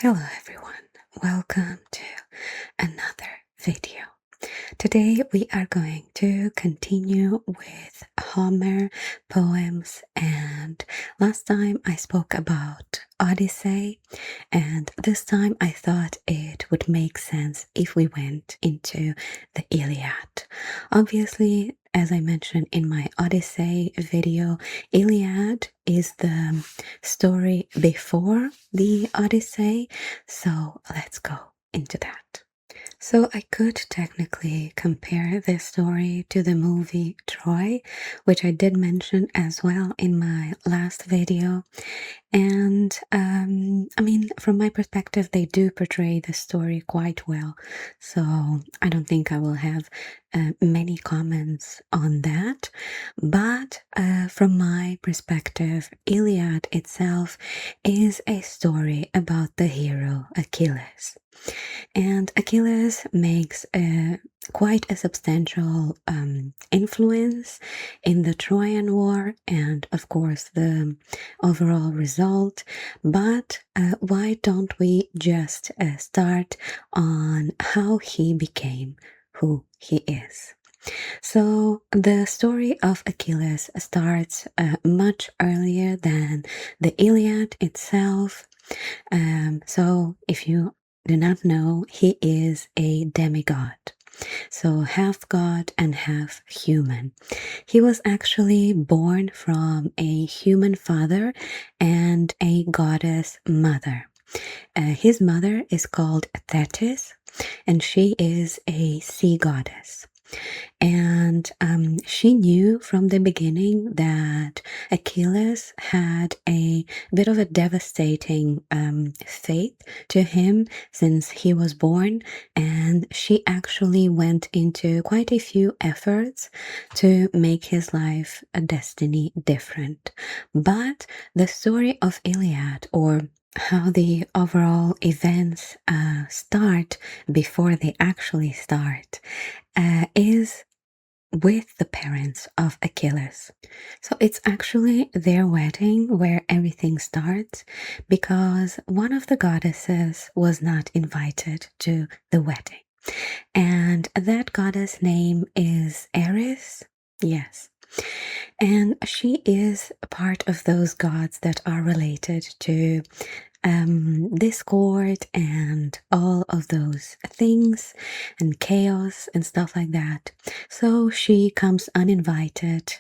Hello everyone, welcome to another video. Today we are going to continue with Homer poems, and last time I spoke about Odyssey, and this time I thought it would make sense if we went into the Iliad. Obviously, as I mentioned in my Odyssey video, Iliad is the story before the Odyssey, so let's go into that. So I could technically compare this story to the movie Troy, which I did mention as well in my last video. And I mean, from my perspective, they do portray the story quite well. So I don't think I will have many comments on that. But from my perspective, Iliad itself is a story about the hero Achilles. And Achilles makes quite a substantial influence in the Trojan War and, of course, the overall result. But why don't we just start on how he became who he is? So, the story of Achilles starts much earlier than the Iliad itself. So, if you do not know, he is a demigod. So, half god and half human. He was actually born from a human father and a goddess mother. His mother is called Thetis, and she is a sea goddess. And she knew from the beginning that Achilles had a bit of a devastating fate to him since he was born, and she actually went into quite a few efforts to make his life a destiny different. But the story of Iliad, or how the overall events start before they actually start, is with the parents of Achilles. So it's actually their wedding where everything starts, because one of the goddesses was not invited to the wedding. And that goddess name is Eris. Yes. And she is part of those gods that are related to discord and all of those things and chaos and stuff like that. So she comes uninvited,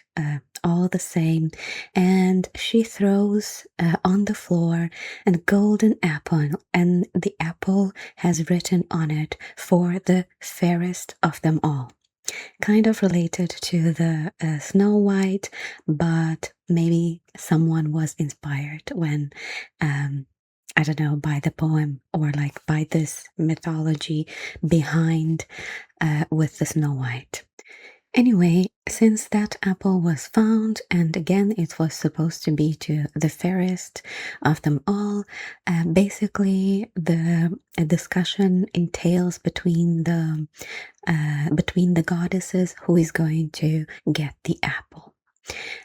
all the same, and she throws on the floor a golden apple, and the apple has written on it, "For the fairest of them all." Kind of related to the Snow White, but maybe someone was inspired when I don't know, by the poem or like by this mythology behind with the Snow White. Anyway, since that apple was found, and again it was supposed to be to the fairest of them all, basically the discussion entails between the goddesses who is going to get the apple.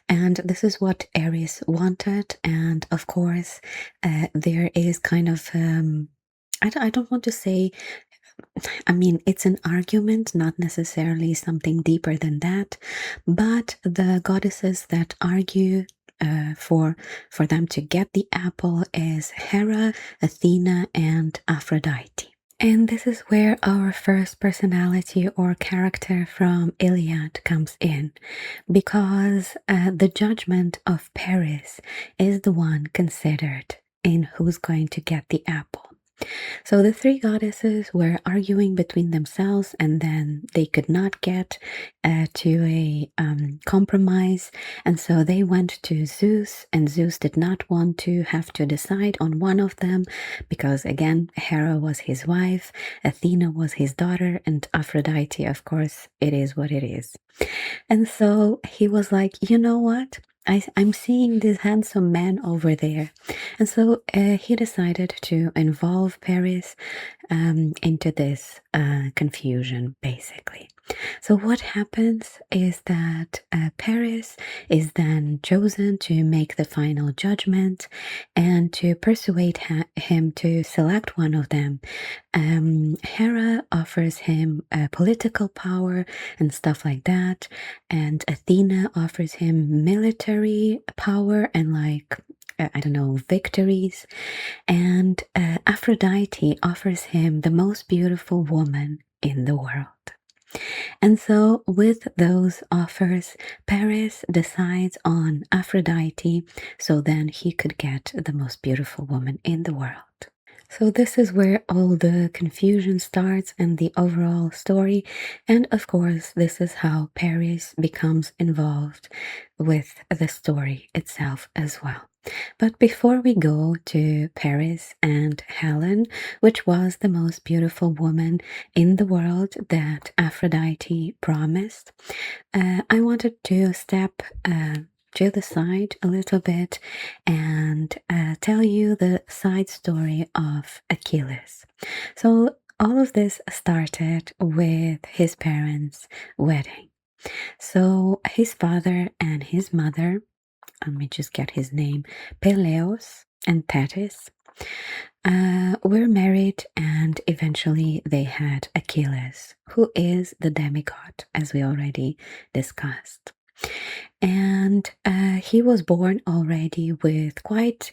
And this is what Aries wanted. And of course, there is kind of, I don't want to say, I mean, it's an argument, not necessarily something deeper than that. But the goddesses that argue for them to get the apple is Hera, Athena, and Aphrodite. And this is where our first personality or character from Iliad comes in, because the judgment of Paris is the one considered in who's going to get the apple. So the three goddesses were arguing between themselves, and then they could not get to a compromise. And so they went to Zeus, and Zeus did not want to have to decide on one of them because, again, Hera was his wife, Athena was his daughter, and Aphrodite, of course, it is what it is. And so he was like, you know what? I'm seeing this handsome man over there. And so he decided to involve Paris into this confusion, basically. So, what happens is that Paris is then chosen to make the final judgment and to persuade him to select one of them. Hera offers him political power and stuff like that, and Athena offers him military power and, like, I don't know, victories. And Aphrodite offers him the most beautiful woman in the world. And so, with those offers, Paris decides on Aphrodite so then he could get the most beautiful woman in the world. So, this is where all the confusion starts and the overall story. And of course, this is how Paris becomes involved with the story itself as well. But before we go to Paris and Helen, which was the most beautiful woman in the world that Aphrodite promised, I wanted to step to the side a little bit and tell you the side story of Achilles. So, all of this started with his parents' wedding. So, his father and his mother, let me just get his name, Peleus and Thetis, were married, and eventually they had Achilles, who is the demigod, as we already discussed. And he was born already with quite,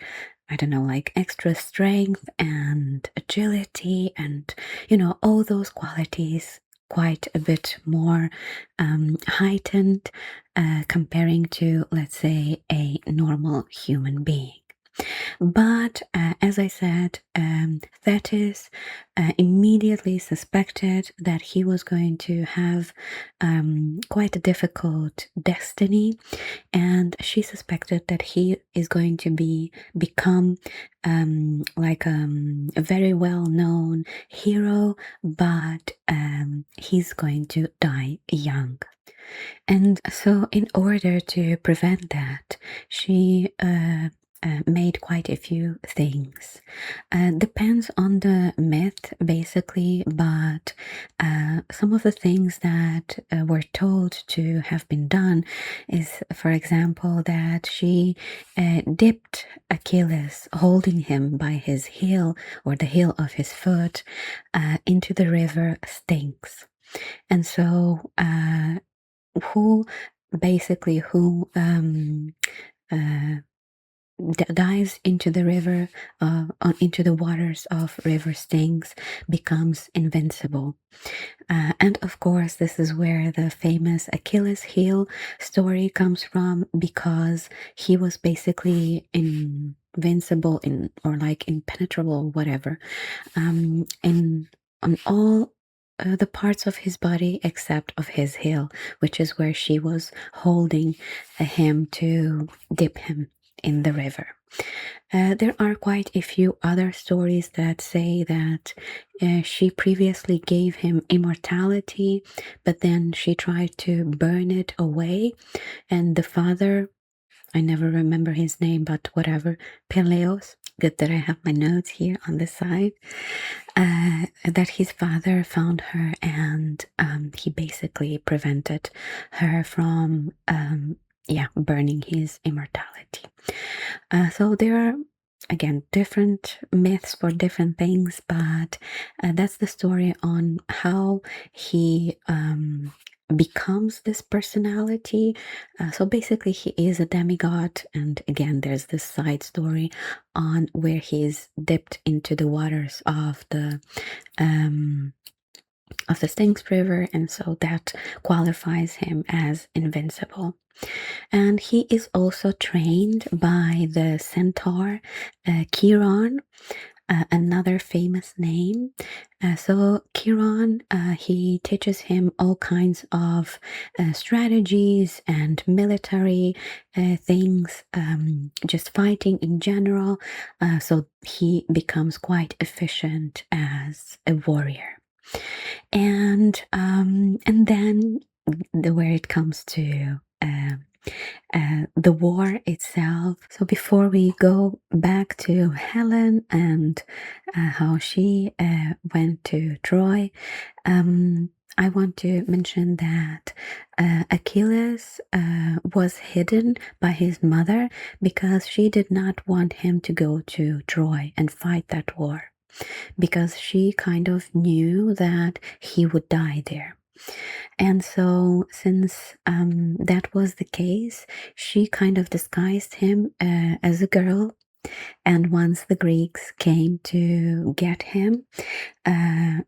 I don't know, like extra strength and agility and, all those qualities quite a bit more heightened comparing to, let's say, a normal human being. But as I said, Thetis immediately suspected that he was going to have quite a difficult destiny, and she suspected that he is going to become like a very well known hero, but he's going to die young. And so, in order to prevent that, she made quite a few things. Depends on the myth, basically, but some of the things that were told to have been done is, for example, that she dipped Achilles, holding him by his heel or the heel of his foot, into the river Styx. And so, who who uh, dives into the river, into the waters of river Styx, becomes invincible. And of course, this is where the famous Achilles heel story comes from, because he was basically invincible or like impenetrable, whatever, in on all the parts of his body except of his heel, which is where she was holding him to dip him in the river. There are quite a few other stories that say that she previously gave him immortality, but then she tried to burn it away, and the father, I never remember his name, but whatever, Peleus, good that I have my notes here on the side, that his father found her, and he basically prevented her from, burning his immortality. So there are, again, different myths for different things, but that's the story on how he becomes this personality. So basically, he is a demigod, and again, there's this side story on where he's dipped into the waters of the Styx River, and so that qualifies him as invincible. And he is also trained by the centaur Chiron, another famous name. So Chiron, he teaches him all kinds of strategies and military things, just fighting in general. So he becomes quite efficient as a warrior. And then where it comes to the war itself. So before we go back to Helen and how she went to Troy, I want to mention that Achilles was hidden by his mother because she did not want him to go to Troy and fight that war, because she kind of knew that he would die there. And so, since that was the case, she kind of disguised him as a girl. And once the Greeks came to get him, uh,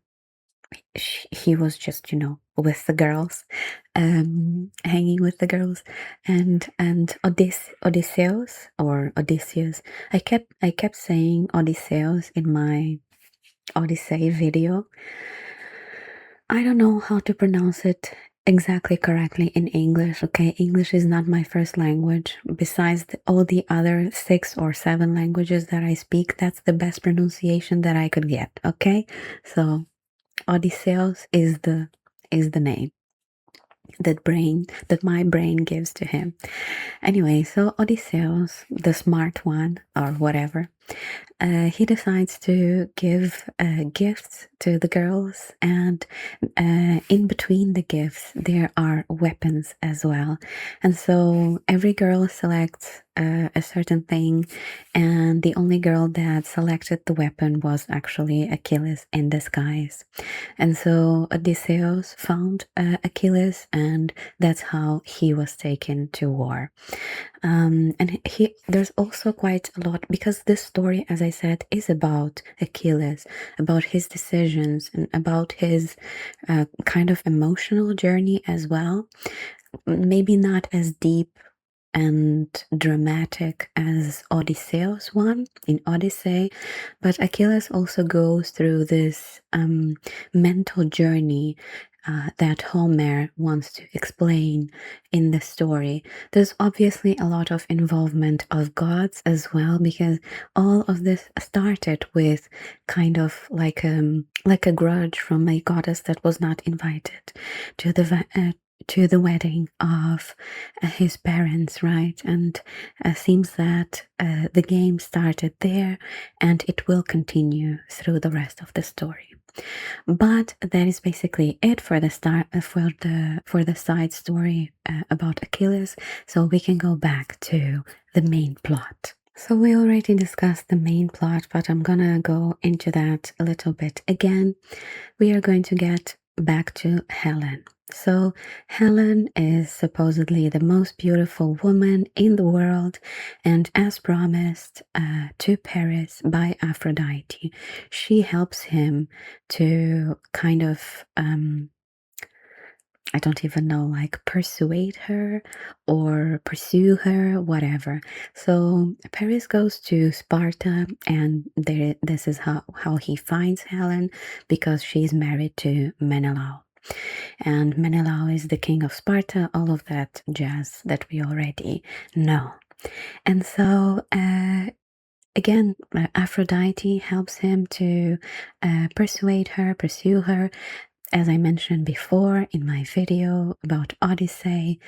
he was just, with the girls, hanging with the girls, and Odysseus or Odysseus. I kept saying Odysseus in my Odyssey video. I don't know how to pronounce it exactly correctly in English. Okay, English is not my first language. Besides all the other 6 or 7 languages that I speak, that's the best pronunciation that I could get. Okay, so Odysseus is the name that my brain gives to him. Anyway, so Odysseus, the smart one or whatever, he decides to give gifts to the girls, and in between the gifts, there are weapons as well. And so every girl selects a certain thing, and the only girl that selected the weapon was actually Achilles in disguise. And so Odysseus found Achilles, and that's how he was taken to war. And there's also quite a lot, because this story, as I said, is about Achilles, about his decisions, and about his kind of emotional journey as well. Maybe not as deep and dramatic as Odysseus one in Odyssey, but Achilles also goes through this mental journey that Homer wants to explain in the story. There's obviously a lot of involvement of gods as well, because all of this started with kind of like a grudge from a goddess that was not invited to the wedding of his parents, right? And seems that the game started there, and it will continue through the rest of the story. But that is basically it for the start for the side story about Achilles. So we can go back to the main plot. So we already discussed the main plot, but I'm gonna go into that a little bit again. We are going to get back to Helen. So Helen is supposedly the most beautiful woman in the world, and as promised to Paris by Aphrodite, she helps him to kind of I don't even know, like persuade her or pursue her, whatever. So Paris goes to Sparta, and this is how he finds Helen, because she's married to Menelao. And Menelao is the king of Sparta, all of that jazz that we already know. And so again, Aphrodite helps him to pursue her. As I mentioned before in my video about Odyssey,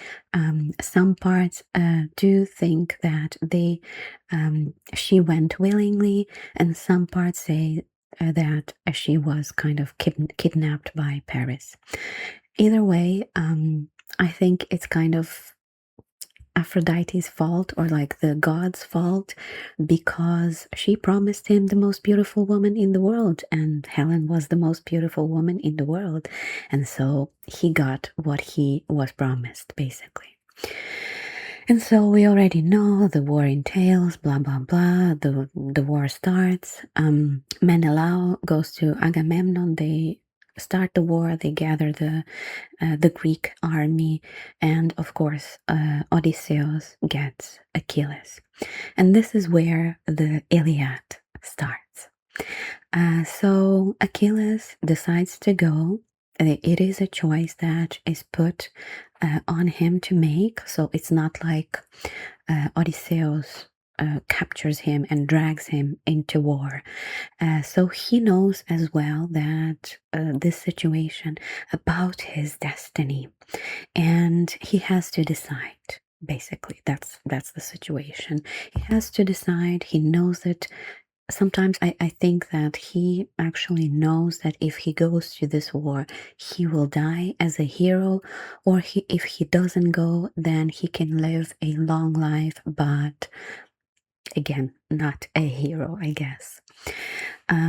some parts do think that she went willingly, and some parts say that she was kind of kidnapped by Paris. Either way, I think it's kind of Aphrodite's fault, or like the god's fault, because she promised him the most beautiful woman in the world, and Helen was the most beautiful woman in the world, and so he got what he was promised, basically. And so we already know the war entails, blah blah blah. The war starts. Menelao goes to Agamemnon. They start the war. They gather the Greek army, and of course, Odysseus gets Achilles, and this is where the Iliad starts. So Achilles decides to go. It is a choice that is put on him to make. So it's not like Odysseus captures him and drags him into war. So he knows as well that this situation about his destiny, and he has to decide. Basically, that's the situation. He has to decide. He knows it. sometimes I think that he actually knows that if he goes to this war, he will die as a hero, or if he doesn't go, then he can live a long life, but again, not a hero, I guess.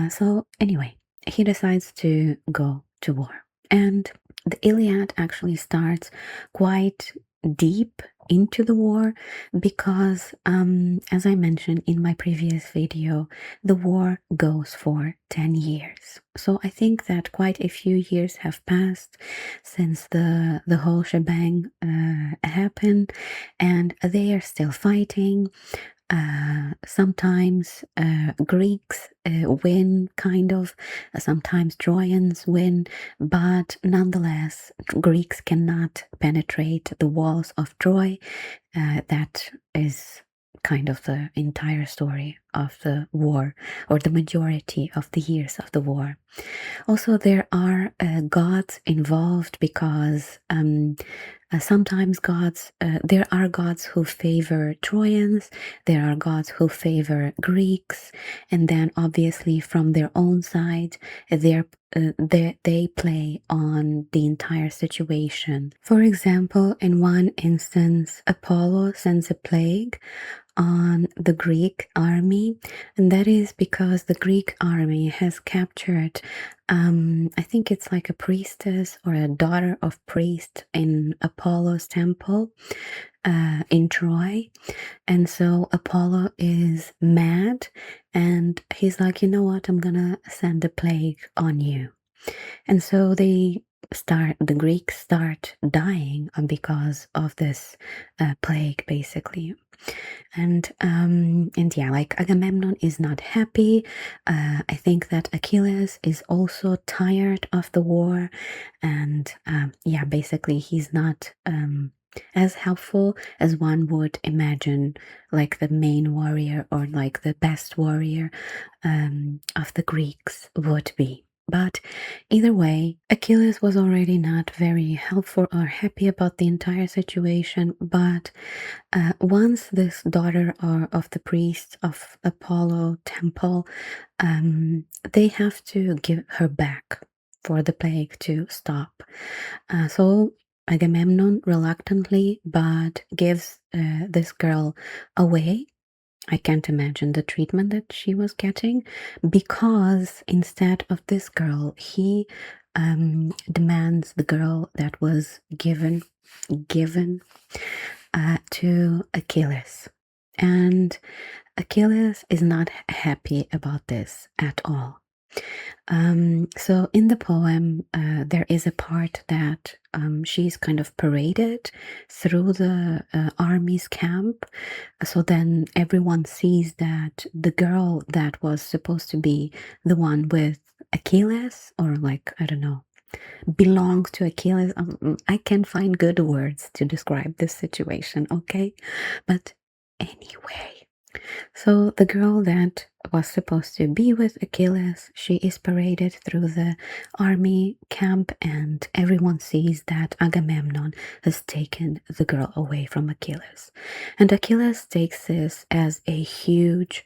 So, anyway, he decides to go to war. And the Iliad actually starts quite deep into the war because, as I mentioned in my previous video, the war goes for 10 years. So I think that quite a few years have passed since the whole shebang happened, and they are still fighting. Sometimes Greeks win, kind of. Sometimes Trojans win, but nonetheless, Greeks cannot penetrate the walls of Troy. That is kind of the entire story of the war, or the majority of the years of the war. Also, there are gods involved because sometimes there are gods who favor Trojans, there are gods who favor Greeks, and then obviously from their own side, they play on the entire situation. For example, in one instance, Apollo sends a plague on the Greek army, and that is because the Greek army has captured, I think it's like a priestess or a daughter of priest in Apollo's temple in Troy. And so Apollo is mad, and he's like, you know what, I'm gonna send a plague on you. And so the Greeks start dying because of this plague, basically. And yeah, like Agamemnon is not happy. I think that Achilles is also tired of the war, and yeah, basically he's not as helpful as one would imagine, like the main warrior or like the best warrior of the Greeks would be. But either way, Achilles was already not very helpful or happy about the entire situation. But once this daughter of the priest of Apollo temple, they have to give her back for the plague to stop. So Agamemnon reluctantly but gives this girl away. I can't imagine the treatment that she was getting, because instead of this girl, he demands the girl that was given to Achilles. And Achilles is not happy about this at all. So in the poem, there is a part that she's kind of paraded through the army's camp. So then everyone sees that the girl that was supposed to be the one with Achilles, or like, I don't know, belongs to Achilles. I can't find good words to describe this situation, okay? But anyway, so the girl that was supposed to be with Achilles, she is paraded through the army camp, and everyone sees that Agamemnon has taken the girl away from Achilles. And Achilles takes this as a huge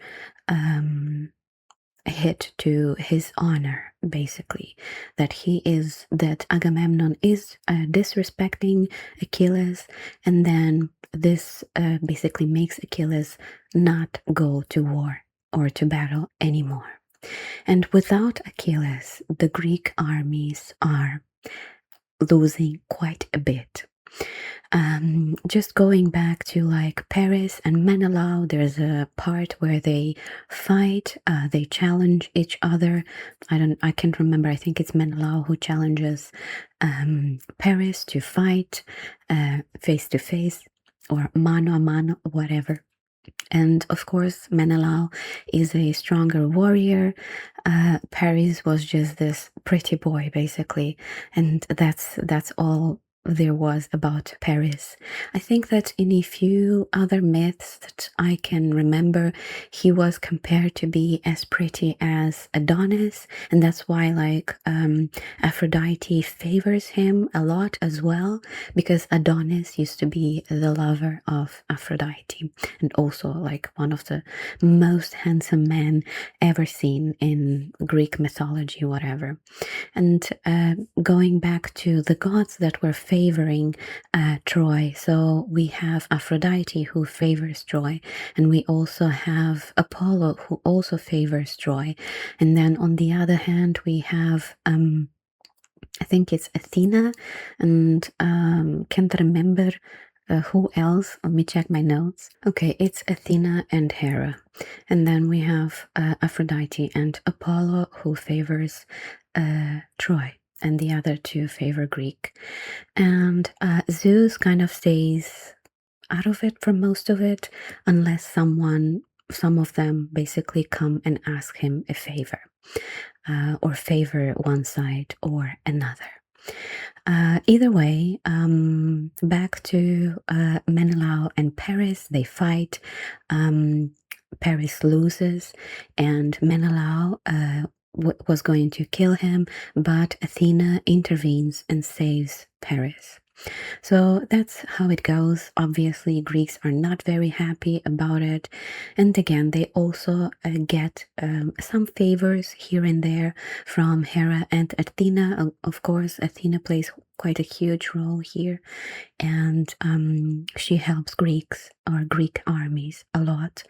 hit to his honor, basically, that Agamemnon is disrespecting Achilles, and then this basically makes Achilles not go to war or to battle anymore. And without Achilles, the Greek armies are losing quite a bit. Just going back to like Paris and Menelaus, there's a part where they fight, they challenge each other. I can't remember. I think it's Menelaus who challenges Paris to fight face to face or mano a mano, whatever. And of course, Menelaus is a stronger warrior. Paris was just this pretty boy, basically, and that's all there was about Paris. I think that in a few other myths that I can remember, he was compared to be as pretty as Adonis, and that's why Aphrodite favors him a lot as well, because Adonis used to be the lover of Aphrodite, and also like one of the most handsome men ever seen in Greek mythology, whatever. And going back to the gods that were favoring Troy, so we have Aphrodite who favors Troy, and we also have Apollo who also favors Troy. And then on the other hand, we have I think it's Athena, and can't remember who else. Let me check my notes. Okay, it's Athena and Hera. And then we have Aphrodite and Apollo who favors Troy, and the other two favor Greek. And Zeus kind of stays out of it for most of it, unless some of them basically come and ask him a favor. Or favor one side or another. Either way, back to Menelao and Paris, they fight. Paris loses, and Menelao was going to kill him, but Athena intervenes and saves Paris. So that's how it goes. Obviously, Greeks are not very happy about it. And again, they also get some favors here and there from Hera and Athena. Of course, Athena plays quite a huge role here, and she helps Greeks or Greek armies a lot,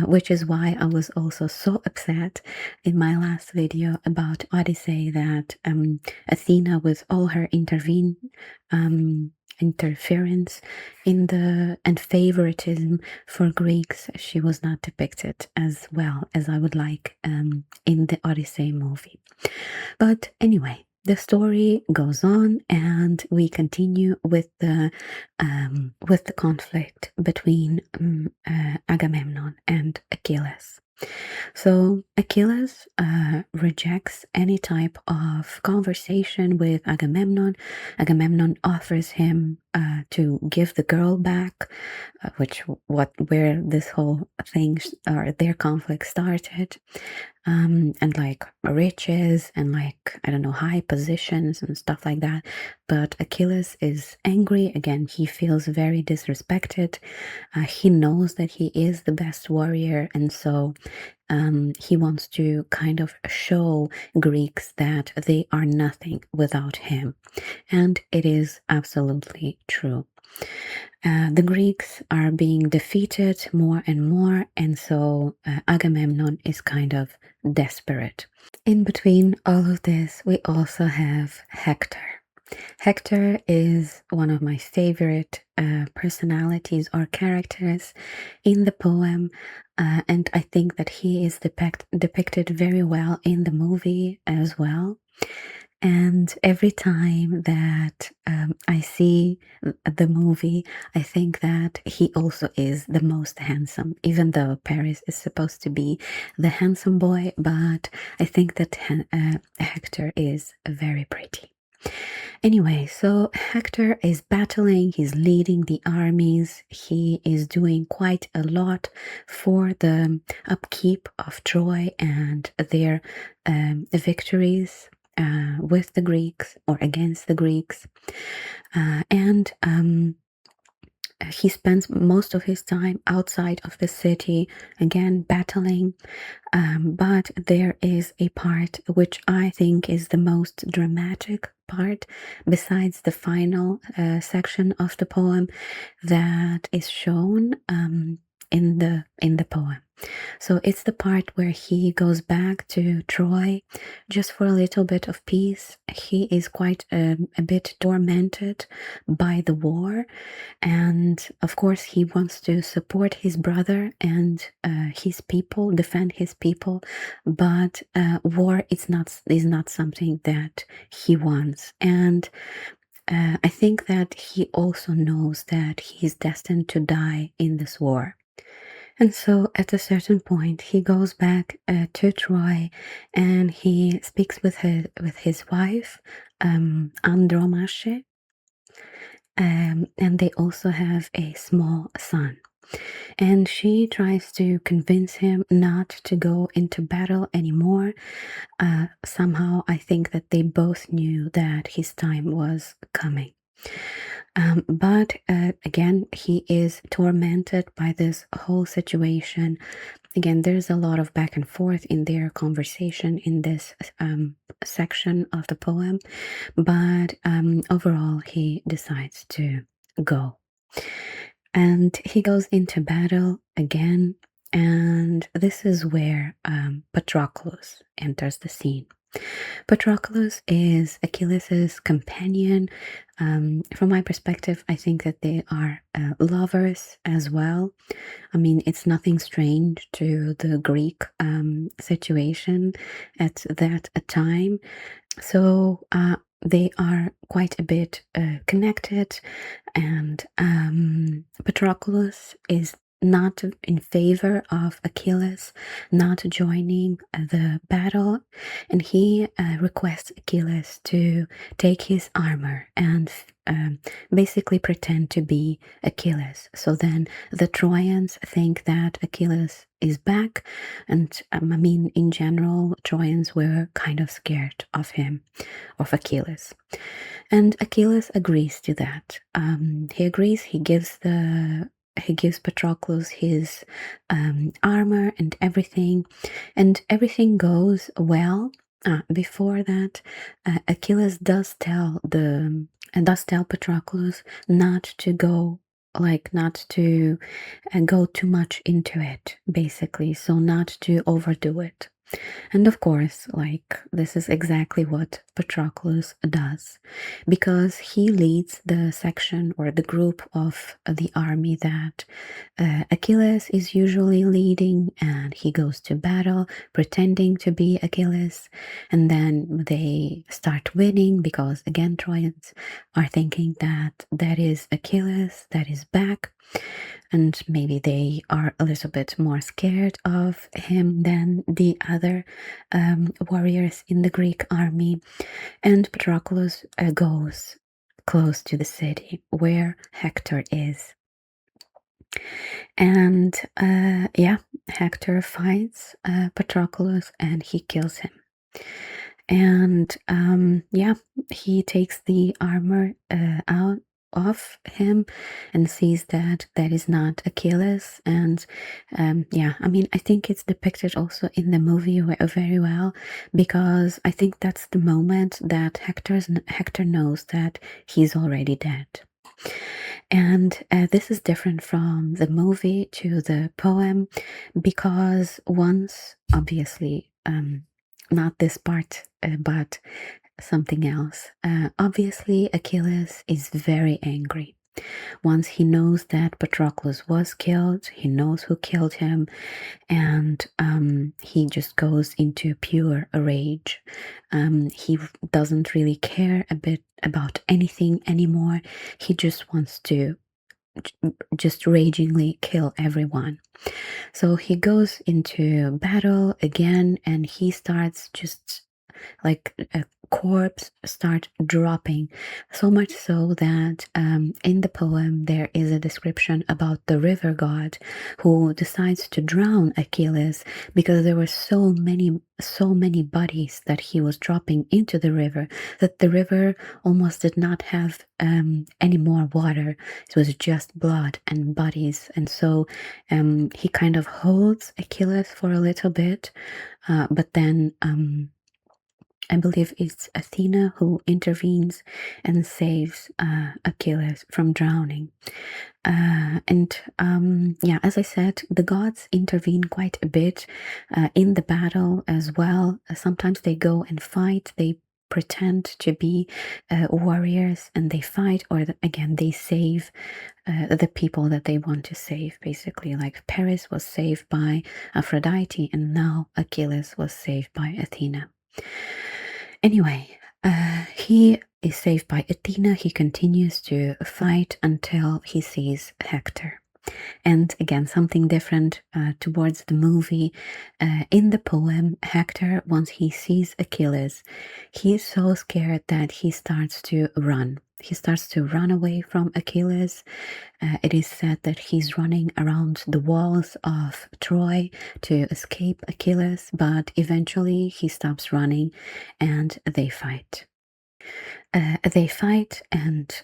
which is why I was also so upset in my last video about Odyssey that Athena, with all her interference in the and favoritism for Greeks, she was not depicted as well as I would like in the Odyssey movie. But anyway, the story goes on, and we continue with the conflict between Agamemnon and Achilles. So Achilles rejects any type of conversation with Agamemnon. Agamemnon offers him to give the girl back, where this whole thing or their conflict started. And like riches and like, I don't know, high positions and stuff like that. But Achilles is angry. Again, he feels very disrespected. He knows that he is the best warrior. And so he wants to kind of show Greeks that they are nothing without him. And it is absolutely true. The Greeks are being defeated more and more, and so Agamemnon is kind of desperate. In between all of this, we also have Hector. Hector is one of my favorite personalities or characters in the poem, and I think that he is depicted very well in the movie as well. And every time that I see the movie, I think that he also is the most handsome, even though Paris is supposed to be the handsome boy, but I think that Hector is very pretty. Anyway, so Hector is battling, he's leading the armies, he is doing quite a lot for the upkeep of Troy and their victories with the Greeks or against the Greeks. And he spends most of his time outside of the city, again battling. But there is a part which I think is the most dramatic part, besides the final section of the poem that is shown in the poem. So it's the part where he goes back to Troy just for a little bit of peace. He is quite a bit tormented by the war, and of course he wants to support his brother and his people, defend his people, but war is not something that he wants. And I think that he also knows that he's destined to die in this war. And so at a certain point, he goes back to Troy, and he speaks with his wife, Andromache. and they also have a small son. And she tries to convince him not to go into battle anymore. Somehow, I think that they both knew that his time was coming. But again, he is tormented by this whole situation. Again, there's a lot of back and forth in their conversation in this section of the poem, but overall, he decides to go. And he goes into battle again, and this is where Patroclus enters the scene. Patroclus is Achilles' companion. From my perspective, I think that they are lovers as well. I mean, it's nothing strange to the Greek situation at that time. So they are quite a bit connected, and Patroclus is not in favor of Achilles not joining the battle, and he requests Achilles to take his armor and basically pretend to be Achilles. So then the Trojans think that Achilles is back, and I mean, in general, Trojans were kind of scared of him, of Achilles. And Achilles agrees to that. He agrees. He gives Patroclus his armor and everything goes well. Before that, Achilles does tell Patroclus not to go, like not to go too much into it, basically, so not to overdo it. And of course, like, this is exactly what Patroclus does, because he leads the section or the group of the army that Achilles is usually leading, and he goes to battle pretending to be Achilles, and then they start winning because, again, Trojans are thinking that that is Achilles that is back. And maybe they are a little bit more scared of him than the other warriors in the Greek army. And Patroclus goes close to the city where Hector is. And yeah, Hector fights Patroclus and he kills him. And yeah, he takes the armor out of him and sees that that is not Achilles. And yeah, I mean, I think it's depicted also in the movie very well, because I think that's the moment that Hector knows that he's already dead. And this is different from the movie to the poem, because once, obviously, not this part, but something else. Obviously, Achilles is very angry. Once he knows that Patroclus was killed, he knows who killed him, and he just goes into pure rage. He doesn't really care a bit about anything anymore. He just wants to just ragingly kill everyone. So he goes into battle again, and he starts just like a corpse start dropping, so much so that in the poem there is a description about the river god who decides to drown Achilles because there were so many bodies that he was dropping into the river that the river almost did not have any more water. It was just blood and bodies. And so he kind of holds Achilles for a little bit, but then I believe it's Athena who intervenes and saves Achilles from drowning. Yeah, as I said, the gods intervene quite a bit in the battle as well. Sometimes they go and fight. They pretend to be warriors and they fight, or again, they save the people that they want to save, basically. Like Paris was saved by Aphrodite, and now Achilles was saved by Athena. Anyway, he is saved by Athena. He continues to fight until he sees Hector. And again, something different towards the movie. In the poem, Hector, once he sees Achilles, he is so scared that he starts to run. he starts to run away from Achilles. It is said that he's running around the walls of Troy to escape Achilles, but eventually he stops running and they fight. And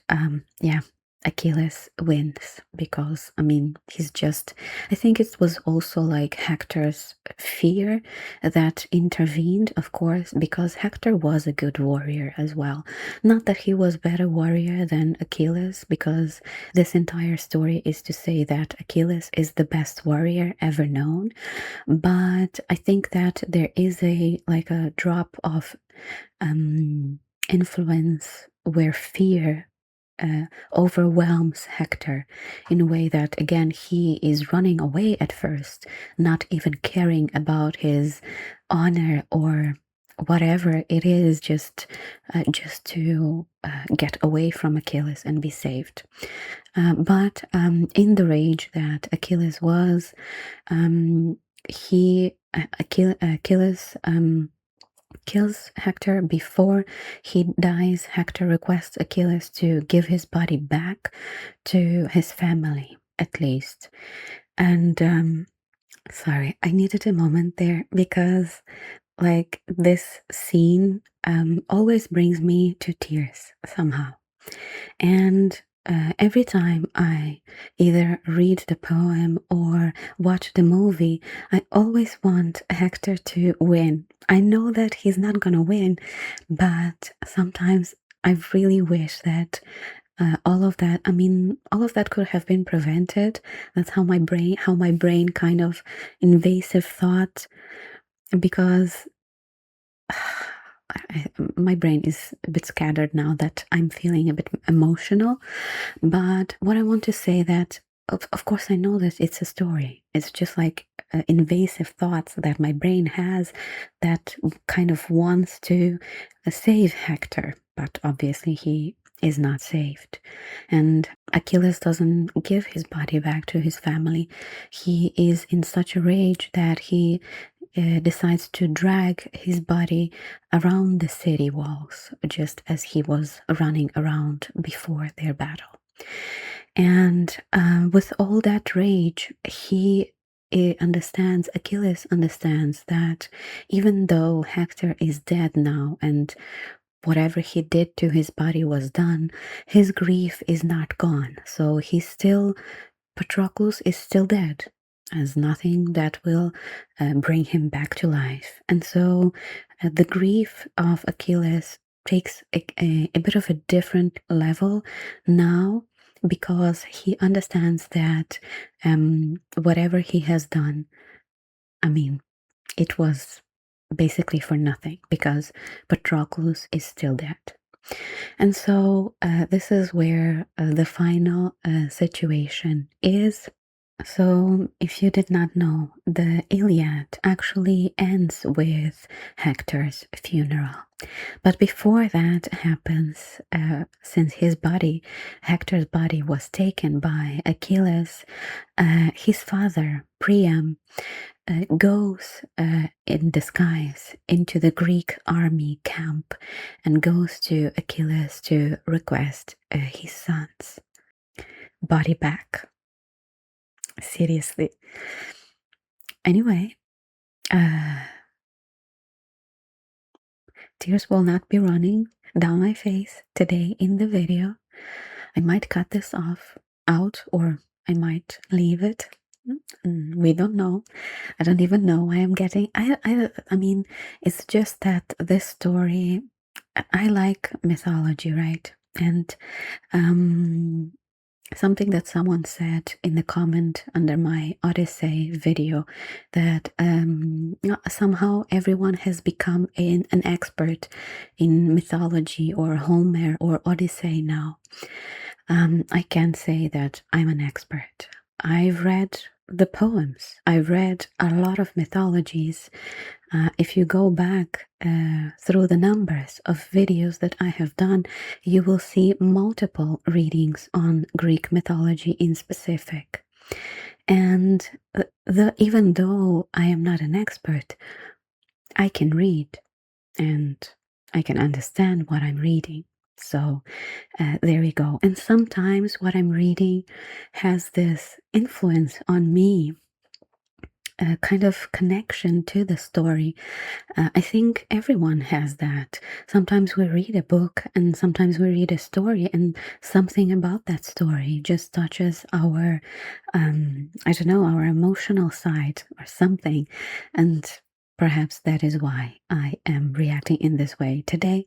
yeah, Achilles wins because, I mean, he's just, I think it was also like Hector's fear that intervened, of course, because Hector was a good warrior as well. Not that he was better warrior than Achilles, because this entire story is to say that Achilles is the best warrior ever known. But I think that there is a like a drop of um, influence where fear overwhelms Hector in a way that, again, he is running away at first, not even caring about his honor or whatever it is, just to get away from Achilles and be saved. But in the rage that Achilles was, Achilles kills Hector. Before he dies, Hector requests Achilles to give his body back to his family, at least. And sorry, I needed a moment there because, like, this scene always brings me to tears somehow. And every time I either read the poem or watch the movie, I always want Hector to win. I know that he's not gonna win, but sometimes I really wish that all of that, I mean, all of that could have been prevented. That's how my brain kind of invasive thought, because my brain is a bit scattered now that I'm feeling a bit emotional. But what I want to say that, of course, I know that it's a story. It's just like invasive thoughts that my brain has that kind of wants to save Hector, but obviously he is not saved. And Achilles doesn't give his body back to his family. He is in such a rage that he decides to drag his body around the city walls, just as he was running around before their battle. And with all that rage, Achilles understands that even though Hector is dead now and whatever he did to his body was done, his grief is not gone. So Patroclus is still dead, as nothing that will bring him back to life. And so the grief of Achilles takes a bit of a different level now, because he understands that whatever he has done, I mean, it was basically for nothing because Patroclus is still dead. And so this is where the final situation is. So, if you did not know, the Iliad actually ends with Hector's funeral. But before that happens, since Hector's body was taken by Achilles, his father, Priam, goes in disguise into the Greek army camp and goes to Achilles to request his son's body back. Seriously. Anyway, tears will not be running down my face today in the video. I might cut this out, or I might leave it. We don't know. I don't even know why I'm getting. I mean, it's just that this story. I like mythology, right? And something that someone said in the comment under my Odyssey video, that somehow everyone has become an expert in mythology or Homer or Odyssey now. I can say that I'm an expert. I've read the poems. I've read a lot of mythologies. If you go back through the numbers of videos that I have done, you will see multiple readings on Greek mythology in specific. And even though I am not an expert, I can read and I can understand what I'm reading. So there we go. And sometimes what I'm reading has this influence on me, a kind of connection to the story. I think everyone has that. Sometimes we read a book and sometimes we read a story, and something about that story just touches our, I don't know, our emotional side or something. And perhaps that is why I am reacting in this way today.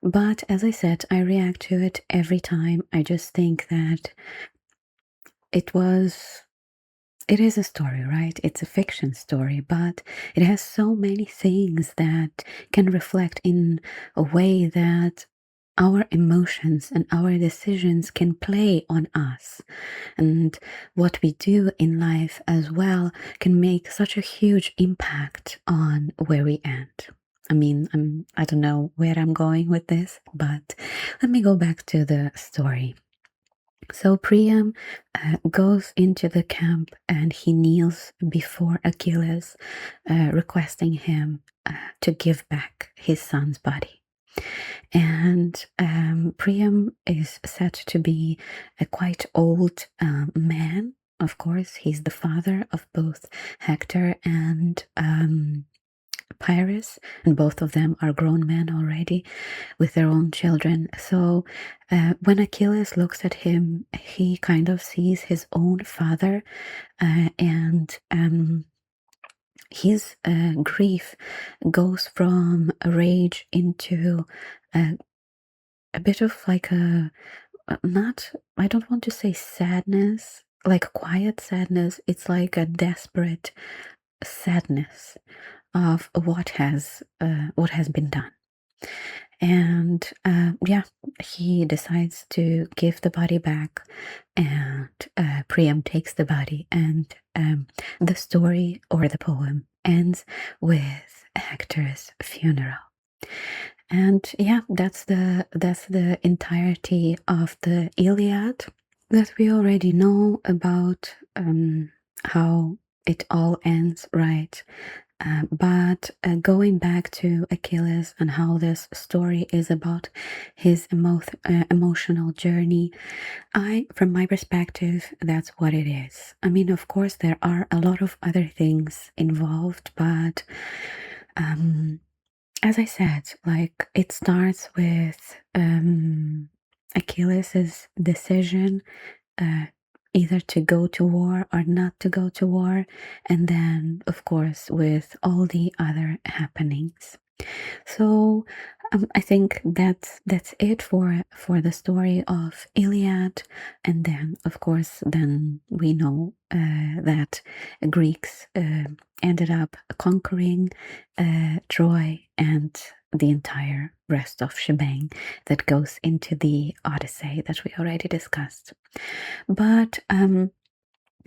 But as I said, I react to it every time. I just think that it was it is a story, right? It's a fiction story, but it has so many things that can reflect in a way that our emotions and our decisions can play on us. And what we do in life as well can make such a huge impact on where we end. I mean, I don't know where I'm going with this, but let me go back to the story. So Priam goes into the camp and he kneels before Achilles, requesting him to give back his son's body. And Priam is said to be a quite old man. Of course, he's the father of both Hector and Pyrrhus, and both of them are grown men already with their own children. So when Achilles looks at him, he kind of sees his own father, and his grief goes from a rage into uh, a bit of like a not, I don't want to say sadness, like quiet sadness. It's like a desperate sadness of what has been done. And yeah, he decides to give the body back, and Priam takes the body, and the story or the poem ends with Hector's funeral. And yeah, that's the entirety of the Iliad that we already know about, how it all ends, right? But going back to Achilles and how this story is about his emotional journey, from my perspective, that's what it is. I mean, of course, there are a lot of other things involved, but as I said, like it starts with Achilles's decision, uh, either to go to war or not to go to war, and then, of course, with all the other happenings. So I think that's it for the story of Iliad, and then, of course, then we know that Greeks ended up conquering Troy and the entire rest of shebang that goes into the Odyssey that we already discussed. But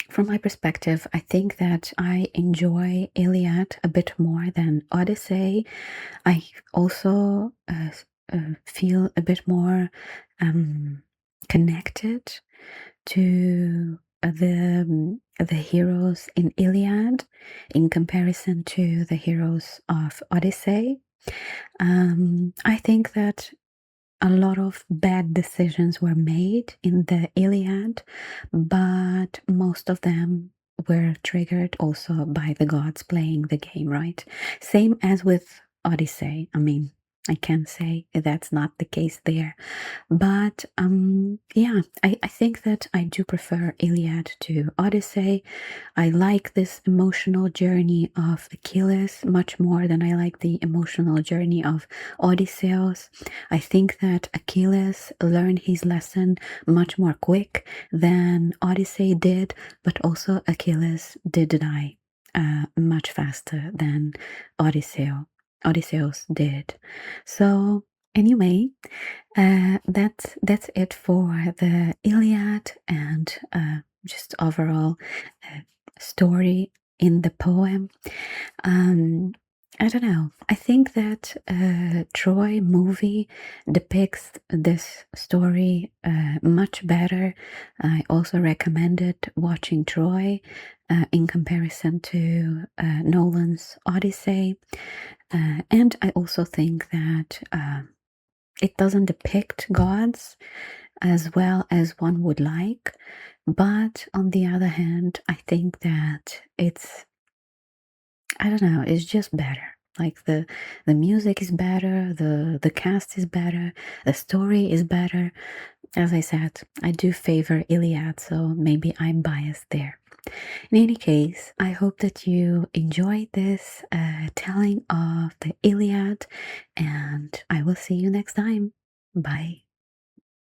from my perspective, I think that I enjoy Iliad a bit more than Odyssey. I also feel a bit more connected to the heroes in Iliad in comparison to the heroes of Odyssey. I think that a lot of bad decisions were made in the Iliad, but most of them were triggered also by the gods playing the game, right? Same as with Odyssey. I mean, I can say that's not the case there. But yeah, I think that I do prefer Iliad to Odyssey. I like this emotional journey of Achilles much more than I like the emotional journey of Odysseus. I think that Achilles learned his lesson much more quick than Odyssey did, but also Achilles did die much faster than Odysseus did. So anyway, that's it for the Iliad and just overall uh, story in the poem. Um, I don't know. I think that Troy movie depicts this story much better. I also recommended watching Troy in comparison to Nolan's Odyssey. And I also think that it doesn't depict gods as well as one would like. But on the other hand, I think that I don't know, it's just better. Like the music is better, the cast is better, the story is better. As I said, I do favor Iliad, so maybe I'm biased there. In any case, I hope that you enjoyed this telling of the Iliad, and I will see you next time. Bye.